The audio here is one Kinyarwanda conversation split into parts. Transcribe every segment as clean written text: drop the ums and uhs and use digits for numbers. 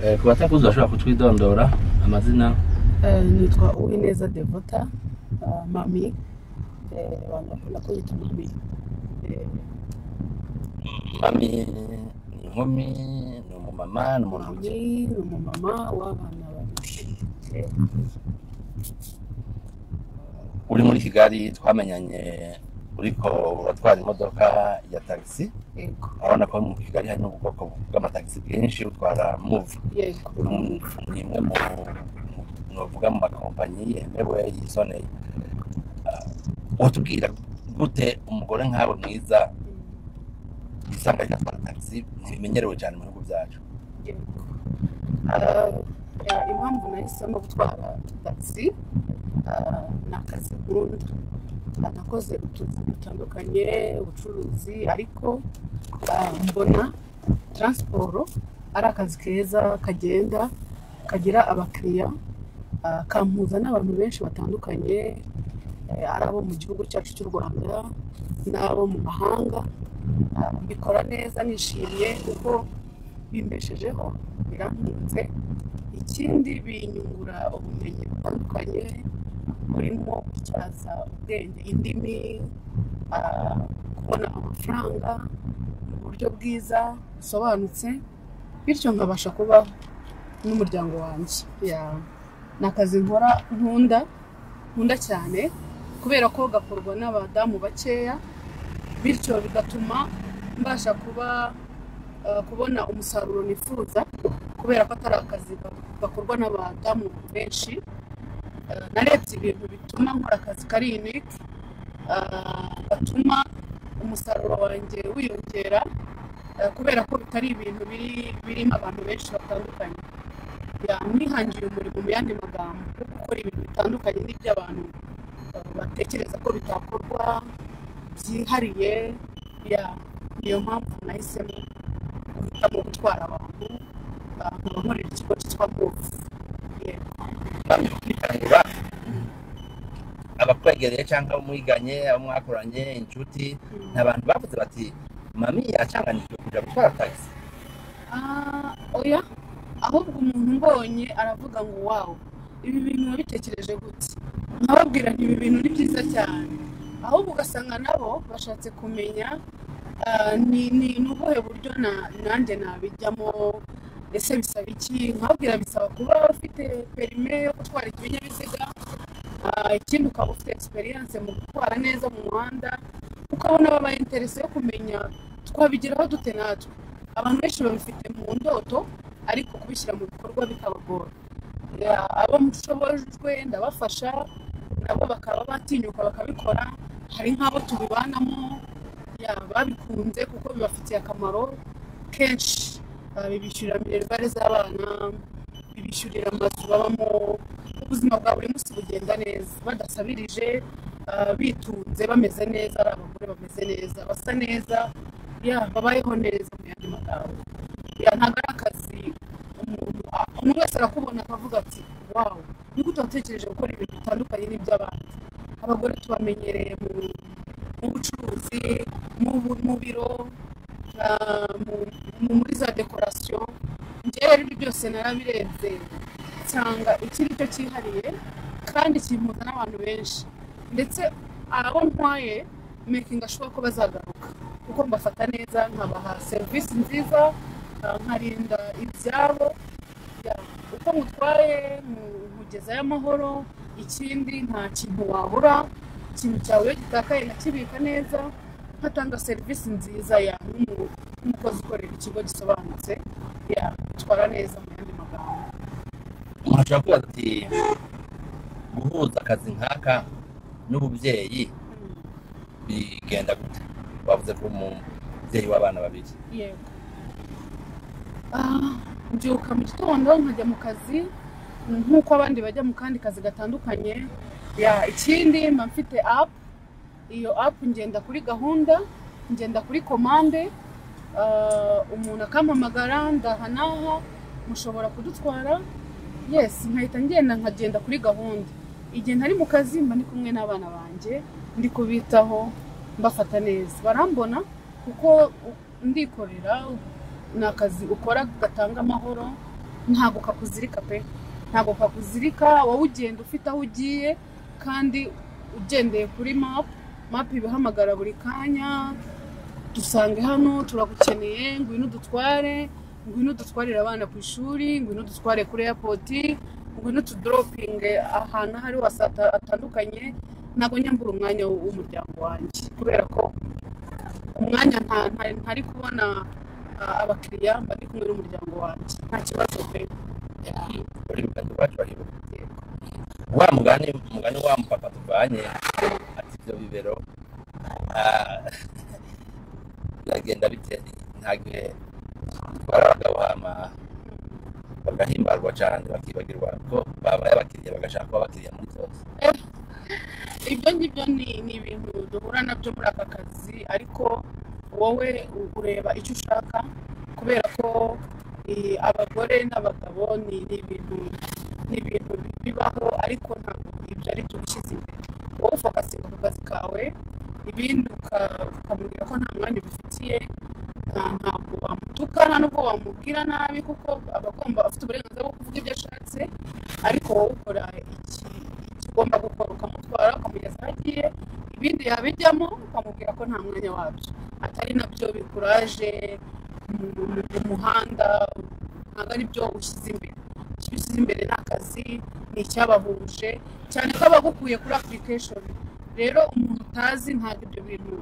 Kubatakuzi bashobora kutwidondora amazina. Nitwa Uwineza Devota, mami, wanakunda kuyita mami. Mami ni inkumi, ni umumama, ni umuntu Mami ni umumama w'abana babiri. uri muri Kigali twamenyanye uriko uratwara imodoka ya taxi. Yego. Abona ko mu Kigali hari n'ubwoko bw'amataxi bwinshi utwara Move. Yego. Ni imwe mu novuga mu makompanyi yemewe yisoneye. Watubwira gute umugore nkawe mwiza isanga ryatwara taxi ntibimenyerewe cyane mu bihugu byacu? Impamvu nahisemo gutwara taxi ni akazi nkunda. Nakoze utuzi dutandukanye, ubucuruzi, ariko mbona transport ari akazi keza kagenda kagira abakiriya, kampuza n'abantu benshi batandukanye, ari abo mu gihugu cyacu cy'u Rwanda n'abo mu mahanga. Mbikora neza nishimiye kuko bimbeshejeho, birantunze. Ikindi binyungura ubumenyi butandukanye burimo gutyaza ubwenge, indimi, kubona amafaranga mu buryo bwiza busobanutse, bityo nkabasha kubaho n'umuryango wanjye. Ni akazi nkora nkunda cyane kubera ko gakorwa n'abadamu bakeya, bityo bigatuma mbasha kubona umusaruro nifuza kubera ko atari akazi gakorwa n'abadamu benshi. Narebye ibintu bituma nkora akazi kari unique, gatuma umusaruro wanjye wiyongera kubera ko bitari ibintu birimo abantu benshi batandukanye. Nihangiye umurimo mu yandi magambo wo gukora ibintu bitandukanye n'iby'abantu batekereza ko bitakorwa byihariye. Niyo mpamvu nahisemo guhitamo gutwara abantu, nkaba nkorera ikigo cyitwa Move. Abakwegereye cyangwa umwiganye, abo mwakoranye, inshuti, n'abantu bavuze bati mami yacanganijwe kuja gutwara taxi? Oya, ahubwo umuntu mbonye aravuga ngo wow, ibi bintu wabitekereje gute? Nkababwira nti ibi bintu ni byiza cyane, ahubwo ugasanga nabo bashatse kumenya ni ubuhe buryo nanjye nabijyamo, ese bisaba iki? Nkababwira bisaba kuba ufite perime yo gutwara ibinyabiziga, ikindi ukaba ufite experience mu gutwara neza mu muhanda, ukabona babaye interese yo kumenya twabigeraho dute natwe. Abantu benshi babifite mu ndoto ariko kubishyira mu bikorwa bikabagora. Abo mushobojwe ndabafasha, nabo bakaba batinyuka bakabikora. Hari nk'abo tubibanamo babikunze kuko bibafitiye akamaro kenshi. Bibishyurira minerivare z'abana, bibishyurira amazu babamo, ubuzima bwa buri munsi bugenda neza, badasabirije, bitunze, bameze neza, ari abagore bameze neza, basa neza, babayeho neza mu yandi magambo. Ntabwo ari akazi umuntu wese arakubona akavuga ati wow, ni gute watekereje gukora ibintu bitandukanye n'iby'abandi. Abagore tubamenyereye mu bucuruzi, mu biro, muri za dekorasiyo. Njyewe rero byose narabirebye nsanga iki nicyo cyihariye kandi kimpuza n'abantu benshi, ndetse abo ntwaye making sure ko bazagaruka kuko mbafata neza, nkabaha serivisi nziza, nkarinda ibyabo. Uko mutwaye nkugezayo amahoro. Ikindi nta kintu wabura, ikintu cyawe iyo gitakaye nakibika neza, nkatanga serivisi nziza nk'umukozi ukorera ikigo gisobanutse. Twara neza mu yandi magambo. Mwashaka kubaza ati guhuza akazi nk'aka n'ububyeyi bigenda gute? Bavuze ko umubyeyi w'abana babiri. Yego. Mbyuka mu gitondo nkajya mu kazi nk'uko abandi bajya mu kandi kazi gatandukanye. Ikindi mba mfite app. Iyo app ngenda kuri gahunda, ngenda kuri komande, umuntu akampamagara ndaha n'aha mushobora kudutwara. Nkahita nkagenda kuri gahunda. Igihe ntari mu kazi mba ndi kumwe n'abana banjye, ndi kubitaho, mbafata neza. Barambona kuko ndikorera, ni akazi ukora gatanga amahoro, ntabwo kakuzirika pe, ntabwo kakuzirika. wowe ugenda ufite aho ugiye kandi ugendeye kuri map ibihamagara buri kanya, dusange hano turagukeneye, ngwino dutwarire abana ku ishuri, ngwino dutware kuri airport, ngwino tudoropinge ahantu hari hose hatandukanye. ntabwo nyambura umwanya w'umuryango wanjye kubera ko umwanya ntari kubona abakiriya, mba ndi kumwe n'umuryango wanjye, nta kibazo pe. uri rugendo rwacu baribuka wa mugani wa mupapa tuvanye ati ibyo bibero biragenda bite ntagihe twara abagabo hama bagahimbarwa cyane bakibagirwa ko babaye abakiriya bagashaka kuba abakiriya muri zose. ibyo ngibyo ni ibintu duhura nabyo muri aka kazi, ariko wowe ureba icyo ushaka kubera ko abagore n'abagabo ni ibintu bibaho, ariko ntabwo ibyo ari byo bishyize imbere. wowe ufokasinga ku kazi kawe, ibindi ukamubwira ko nta mwanya ubifitiye, ntabwo wamutuka, nta nubwo wamubwira nabi kuko aba agomba afite uburenganzira bwo kuvuga ibyo ashatse, ariko wowe ukora ikigomba gukora, ukamutwara ukamugeza aho agiye, ibindi yabijyamo ukamubwira ko nta mwanya wabyo, atari nabyo bikuraje mu muhanda, ntabwo ari byo ushyize imbere. icyo ushyize imbere ni akazi, ni icyabahuje, cyane ko abagukuye kuri application. rero umuntu utazi ntabwo ibyo bintu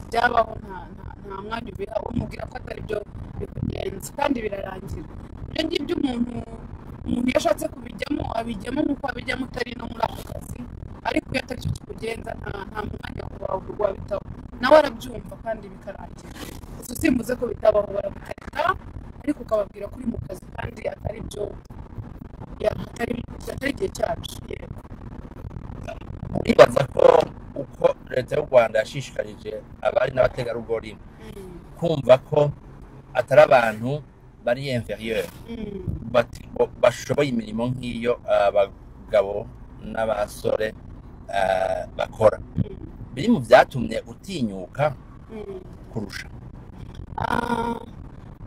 byabaho, nta mwanya ubiha, umubwira ko atari byo bikugenza kandi birarangira. ibyo ngibyo umuntu iyo ashatse kubijyamo abijyamo nk'uko abijyamo utari no muri ako kazi, ariko iyo atari cyo kikugenza nta mwanya wabitaho, nawe arabyumva kandi bikarangira. gusa simbuze ko bitabaho, baragutereta ariko ukababwira ko uri mu kazi kandi atari byo, atari igihe cyacu. yego, uribaza ko uko leta y'u Rwanda yashishikarije abari n'abategarugori kumva ko atari abantu bari inferieur, bashoboye imirimo nk'iyo abagabo n'abasore bakora, biri mu byatumye utinyuka kurusha?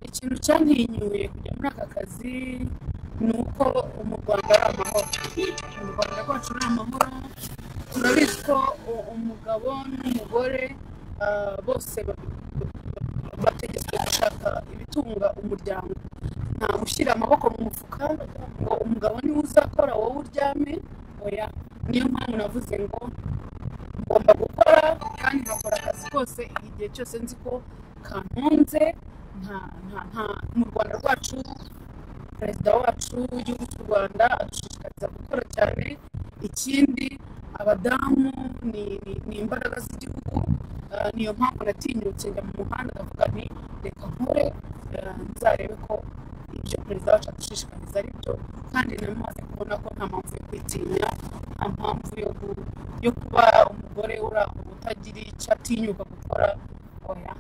ikintu cyantinyuye kujya muri aka kazi ni uko mu Rwanda ari amahoro. mu Rwanda rwacu ni amahoro, turabizi ko umugabo n'umugore bose bategetswe gushaka ibitunga umuryango, nta gushyira amaboko mu mufuka ngo umugabo niwe uzakora wowe uryame. oya, niyo mpamvu navuze ngo ngomba gukora kandi ngakora akazi kose igihe cyose nzi ko kantunze. mu Rwanda rwacu, perezida wacu w'igihugu cy'u Rwanda adushishikariza gukora cyane. ikindi, abadamu ni imbaraga z'igihugu, niyo mpamvu natinyutse njya mu muhanda ndavuga nti reka nkore, nzarebe ko ibyo perezida wacu adushishikariza ari byo, kandi namaze kubona ko nta mpamvu yo kwitinya, nta mpamvu yo kuba umugore uri aho utagira icyo atinyuka gukora. oya,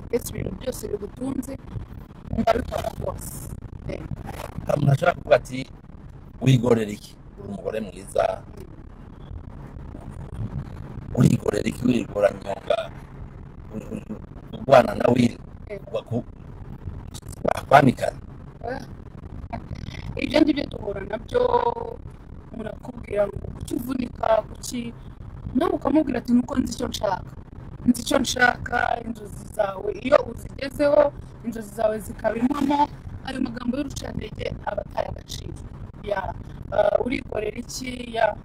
ndetse ibintu byose bigutunze ndabikora rwose. umuntu ashaka kuvuga ati wigorera iki? uri umugore mwiza, urigorera iki? wigora nyonga, urwana na wili wakwamikana. ibyo ngibyo duhura nabyo, murakubwira ngo kuki uvunika, kuki, nawe ukamubwira ati nuko nzi icyo nshaka. inzozi zawe iyo uzigezeho, inzozi zawe zikaba impamo, ayo magambo y'urucantege aba ataye agaciro. urikorera iki?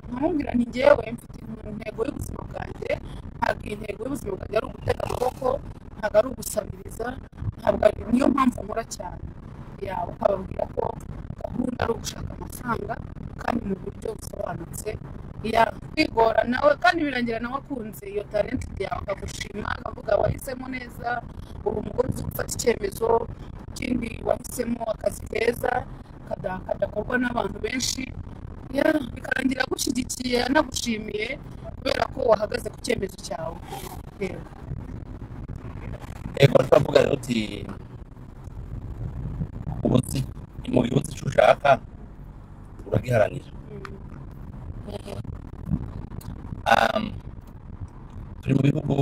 nkamubwira nti njyewe mfite intego y'ubuzima bwanjye, ntabwo iyi ntego y'ubuzima bwanjye ari ugutega amaboko, ntabwo ari ugusabiriza, niyo mpamvu nkora cyane. ukababwira ko gahunda ari ugushaka amafaranga kandi mu buryo busobanutse. kwigora nawe kandi birangira nawe akunze iyo talent yawe, akagushima akavuga wahisemo neza, uri umugore uzi gufata icyemezo, ikindi wahisemo akazi keza kadakorwa n'abantu benshi, bikarangira agushyigikiye anagushimiye kubera ko wahagaze ku cyemezo cyawe. Ego twavuga rero uti mu gihe uzi icyo ushaka uragiharanira. turi mu bihugu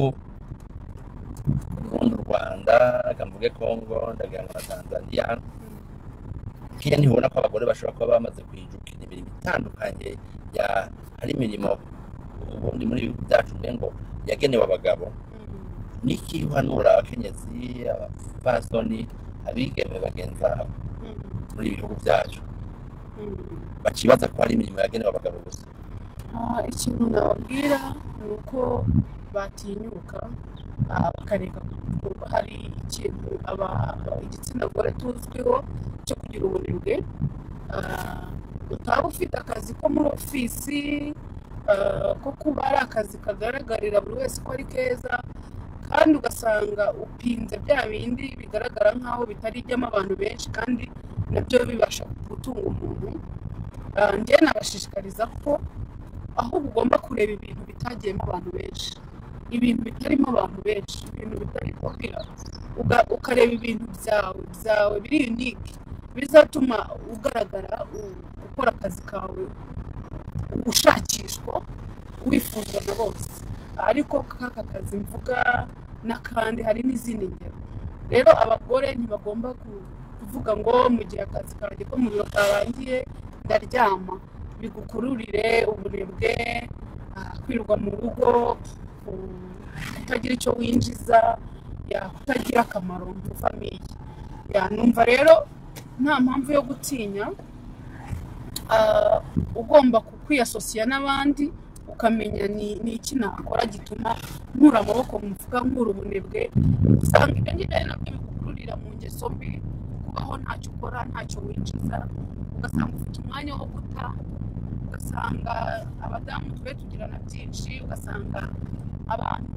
Burundi, u Rwanda, reka mvuge Congo, ndagira ngo na Tanzania, hirya ntibona ko abagore bashobora kuba bamaze kwijukira imirimo itandukanye hari imirimo ubundi muri ibihugu byacu ngo yagenewe abagabo. Niki uhanura abakenyezi, abapfasoni, abigeme bagenzi babo muri ibihugu byacu bakibaza ko hari imirimo yagenewe abagabo gusa? Ikintu nababwira ni uko batinyuka bakareka kuba hari ikintu igitsina gore tuzwiho cyo kugira ubunebwe. Utaba ufite akazi ko muri ofisi ko kuba ari akazi kagaragarira buri wese ko ari keza, kandi ugasanga upinze bya bindi bigaragara nk'aho bitarijyamo abantu benshi kandi nabyo bibasha gutunga umuntu. Njye nabashishikariza ko ahubwo ugomba kureba ibintu bitagiyemo abantu benshi, ibintu bitarimo abantu benshi, ibintu bitari kubwira, ukareba ibintu byawe biri unique bizatuma ugaragara ukora akazi kawe ushakishwa wifuzwa na bose. Ariko kaka kazi mvuga n'akandi hari n'izindi ngero. Rero abagore ntibagomba kuvuga ngo mu gihe akazi kanjye ko mu biro karangiye ndaryama, bigukururire ubunebwe, kwirirwa mu rugo, kutagira icyo winjiza, kutagira akamaro mu famiye. Numva rero nta mpamvu yo gutinya, ugomba kwiyasosiya n'abandi ukamenya ni iki nakora gituma nkura amaboko mu mufuka, nkura ubunebwe. Usanga ibyo ngibyo nabyo bigukururira mu ngeso mbi, kubaho ntacyo ukora, ntacyo winjiza, ugasanga ufite umwanya wo guta, ugasanga abadamu twe tugirana byinshi, ugasanga abantu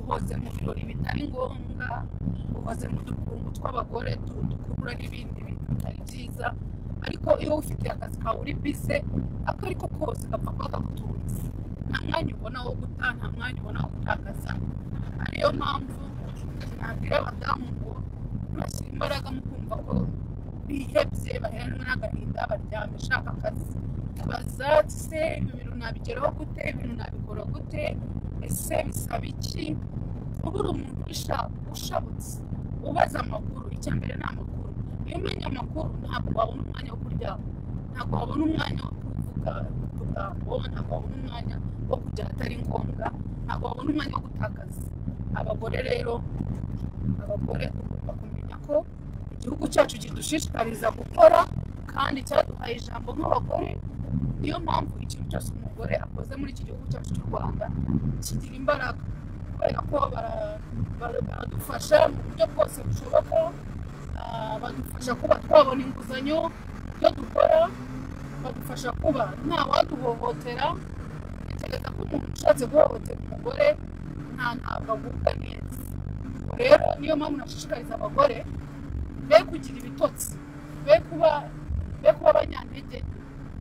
uhoze mu birori bitari ngombwa, uhoze mu dukungu tw'abagore dukurura n'ibindi bintu bitari byiza. Ariko iyo ufite akazi kawe uri bize ako ariko kose gapfa kuba kagutunze, nta mwanya ubona wo guta, nta mwanya ubona wo gutakaza. Ariyo mpamvu nabwira abadamu ngo bashyira imbaraga mu kumva ko bihebye, baheranwe n'agahinda, baryamye shaka akazi, bazati se ibi bintu nabigeraho gute, ibintu nabikora gute, ese bisaba iki? Ubura umuntu ushabutse ubaza amakuru. Icya mbere ni amakuru. Iyo umenya amakuru ntabwo wabona umwanya wo kuryama, ntabwo wabona umwanya wo kuvuga utugambo, ntabwo wabona umwanya wo kujya ahatari ngombwa, ntabwo wabona umwanya wo gutakaza. Abagore rero, tugomba kumenya ko igihugu cyacu kidushishikariza gukora kandi cyaduhaye ijambo nk'abagore. Niyo mpamvu ikintu cyose umugore akoze muri iki gihugu cyacu cy'u Rwanda kigira imbaraga, kubera ko baradufasha mu buryo bwose bushoboka. Badufasha kuba twabona inguzanyo ibyo dukora, badufasha kuba nta waduhohotera. Ntekereza ko umuntu ushatse guhohotera umugore ntabwo agubwa neza. Rero niyo mpamvu nashishikariza abagore be kugira ibitotsi, be kuba abanyantege,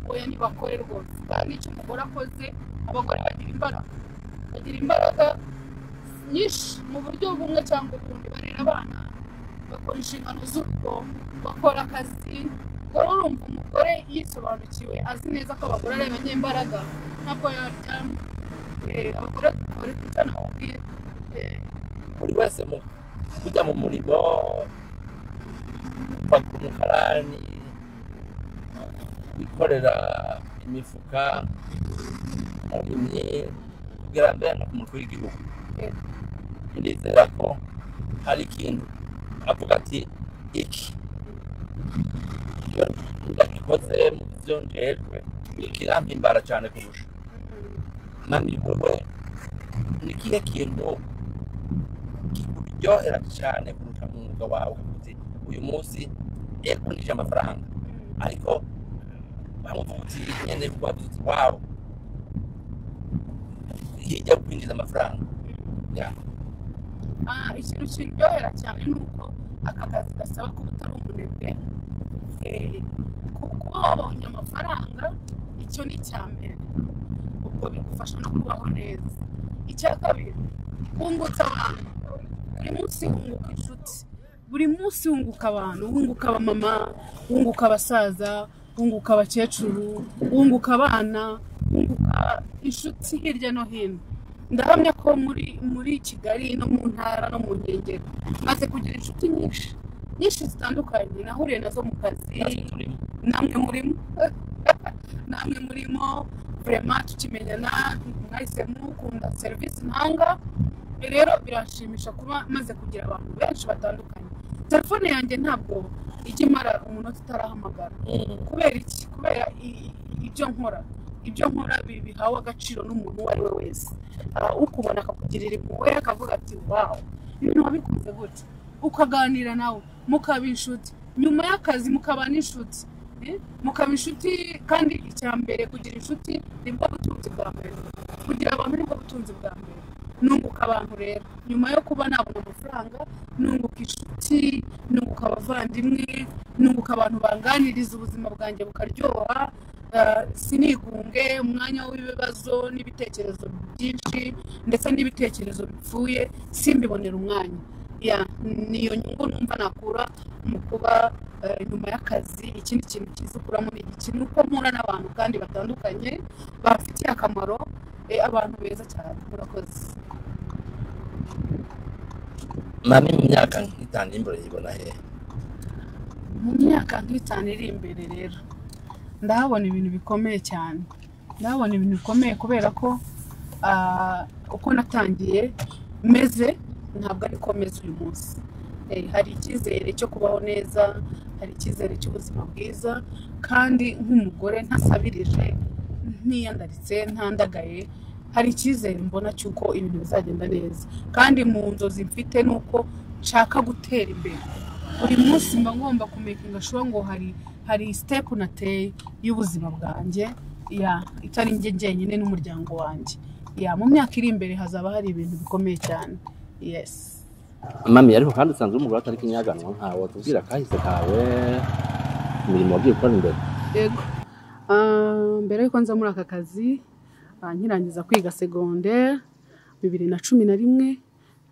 oya ntibakore rwose. Kandi icyo umugore akoze, abagore bagira imbaraga nyinshi mu buryo bumwe cyangwa ubundi. Barera abana, bakora inshingano z'urugo, bakora akazi. Rero urumva umugore yisobanukiwe, azi neza ko abagore ari abanyembaraga, ntabwo yaryama. Abagore dukore kugira ngo buri wese kujya mu murimo, kwagura umukarani, wikorera imifuka, umurimyi, kugira mbere no ku mutwe w'igihugu. Ndizera ko hari ikintu avuga ati iki iyo ndagikoze mu byo njejwe kirampimbara cyane kurusha. Nani wowe ni kihe kintu kikuryohera cyane kurusha mu mwuga wawe? Uti uyu munsi nishije amafaranga, ariko bamuvuga uti nyene rwabuze wawe hirya kwinjiza amafaranga. Ikintu kiryohera cyane ni uko aka kazi gasaba kuba utari umunebwe, kuba wabonye amafaranga. Icyo ni icya mbere, ubwo bigufasha no kubaho neza. Icya kabiri, wungutse abantu. Buri munsi wunguka inshuti, buri munsi wunguka abantu, wunguka abamama, wunguka abasaza, wunguka abakecuru, wunguka abana, wunguka inshuti hirya no hino. Ndahamya ko muri Kigali no mu ntara no mu nkengero maze kugira inshuti nyinshi nyinshi zitandukanye nahuriye nazo mu kazi, namwe murimo vraiment tukimenyana, mwahise mukunda serivisi ntanga. Rero birashimisha kuba maze kugira abantu benshi batandukanye. Telefone yanjye ntabwo ijya imara umunota itarahamagara. Kubera iki? Kubera ibyo nkora bihawe agaciro n'umuntu uwo ari we wese. Ukubona akakugirira impuhwe akavuga ati wow, ibintu wabikoze gute, ukaganira nawe mukaba inshuti, nyuma y'akazi mukaba n'inshuti, mukaba inshuti. Kandi icya mbere kugira inshuti nibwo butunzi bwa mbere, kugira abantu nibwo butunzi bwa mbere. Nunguka abantu rero, nyuma yo kuba nabona amafaranga, nunguka inshuti, nunguka abavandimwe, nunguka abantu banganiriza ubuzima bwanjye bukaryoha. Sinigunge umwanya w'ibibazo n'ibitekerezo byinshi ndetse n'ibitekerezo bipfuye, simbibonera umwanya. Niyo nyungu numva nakura mu kuba nyuma y'akazi. Ikindi kintu cyiza ukuramo ni iki, ni uko mpura n'abantu kandi batandukanye bafitiye akamaro, abantu beza cyane. Murakoze. Mami, mu myaka nk'itanu imbere yibona he? Mu myaka nk'itanu iri imbere rero ndahabona ibintu bikomeye cyane. Ndahabona ibintu bikomeye kubera ko uko natangiye meze ntabwo ariko meze uyu munsi. Hari icyizere cyo kubaho neza, hari icyizere cy'ubuzima bwiza, kandi nk'umugore ntasabirije, ntiyandaritse, ntandagaye, hari icyizere mbona cy'uko ibintu bizagenda neza. Kandi mu nzozi mfite nuko nshaka gutera imbere. Buri munsi mba ngomba kumekinga sure ngo hari step nateye y'ubuzima bwanjye, itari njye njyenyine n'umuryango wanjye. Mu myaka iri imbere hazaba hari ibintu bikomeye cyane. Yes. Mami, ariko kandi usanzwe umugore atari kinyaganwa nkawe, tubwira kahise kawe, imirimo wagiye gukora imbere. Yego. Mbere yuko nza muri aka kazi, nkirangiza kwiga secondaire 2011,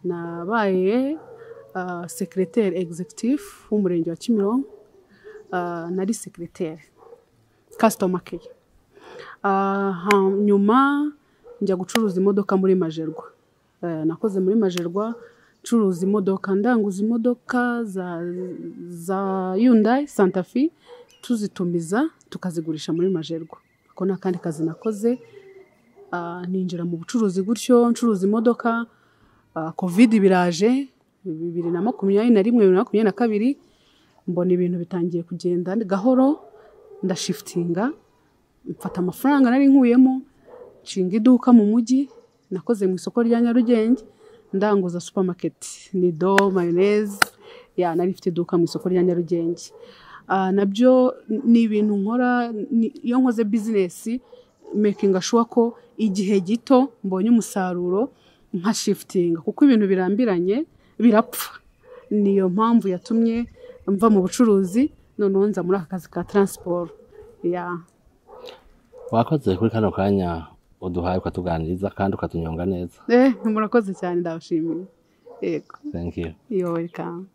nabaye secrétaire executive w'umurenge wa Kimironko. Nari secrétaire customer care. Nyuma njya gucuruza imodoka muri Majerwa. Nakoze muri Majerwa curuza imodoka, ndanguza imodoka za Hyundai Santa Fe, tuzitumiza tukazigurisha muri Majerwa. Ako nakandi kazi nakoze. Ninjira mu bucuruzi gutyo ncuruza imodoka. Covid biraje 2021 2022, mbona ibintu bitangiye kugenda gahoro, ndashiftinga, mfata amafaranga nari nkuyemo, nshinga iduka mu mujyi. Nakoze mu isoko rya Nyarugenge, ndanguza supermarket, Nido, mayonnaise. Nari mfite iduka mu isoko rya Nyarugenge. Nabyo ni ibintu nkora. Iyo nkoze business making sure ko igihe gito mbonye umusaruro nka shiftinga, kuko ibintu birambiranye birapfa. Niyo mpamvu yatumye mva mu bucuruzi none nza muri aka kazi ka transport. Wakoze kuri kano kanya uduhaye ukatuganiriza kandi ukatunyonga neza. Murakoze cyane, ndabashimiye. Yego. Thank you. You're welcome.